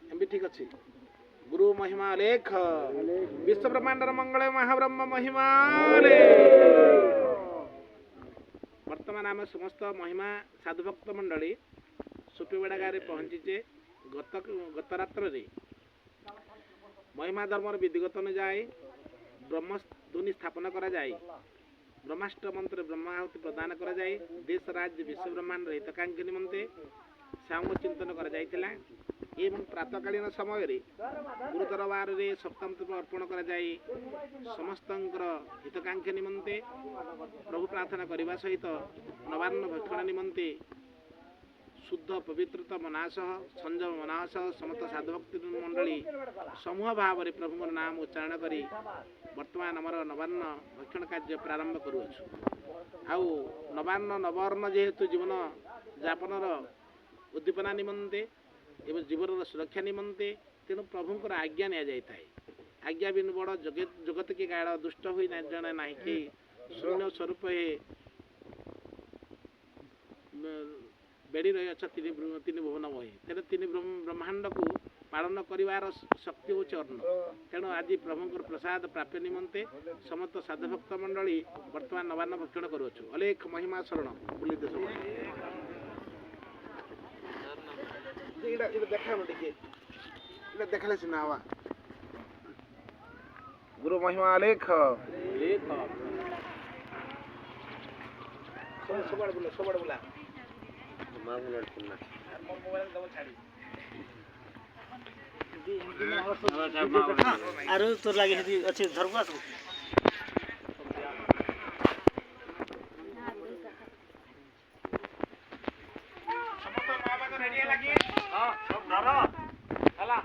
MB ठीक अच्छी गुरु महिमा लेख विश्व ब्रह्मांडर मंगल महाब्रह्म महिमा वर्तमान आम समस्त महिमा साधुभक्त मंडली सुपिवाड़ा गाँव में पहुँचीचे गत रात्र महिमा धर्म विधिगत अनुजाई ब्रह्मध्वनि स्थापना करा जाए ब्रह्माष्ट मंत्र ब्रह्माहुति प्रदान करा जाए देश राज्य विश्व ब्रह्मांड हितकांक्षी निमंते श्याम चिंतन करा जाइतिला एवं प्रातःकालीन समय गुरु दरबार रे सप्तम तत्व अर्पण करा जाए समस्त हितकांक्षी निमंते प्रभु प्रार्थना करने सहित नवान्न भक्षण निमंते शुद्ध पवित्रता मनासह संयम मनासह समस्त साधुभक्ति मंडली समूह भाव में प्रभु नाम उच्चारण करी वर्तमान आमर नवान्न भक्षण कार्य प्रारंभ करुछु आउ नवान्न नवर्ण जेहेतु जीवन यापन उद्दीपना निमंते एवं जीवन सुरक्षा निमंते तेणु प्रभुंर आज्ञा नि जाए आज्ञा बिन बड़ जगत के काल दुष्ट हुई जड़े ना कि शून्य स्वरूप बेड़ी रही अच्छा तीन भुवन बही तेरे तीन ब्रह्मांड को पालन कर शक्ति हूँ अर्ण तेणु आज प्रभुंर प्रसाद प्राप्य निमंते समस्त साधुभक्त मंडली वर्तमान नवान्न भक्षण करुछु अलेख महिमा शरण बुली देश देखा देखले सिना हवा गुरु महिमा लेख सब बुला आरो तोर लागे अच्छे धरबा रेडी लगी हां सब धरो हला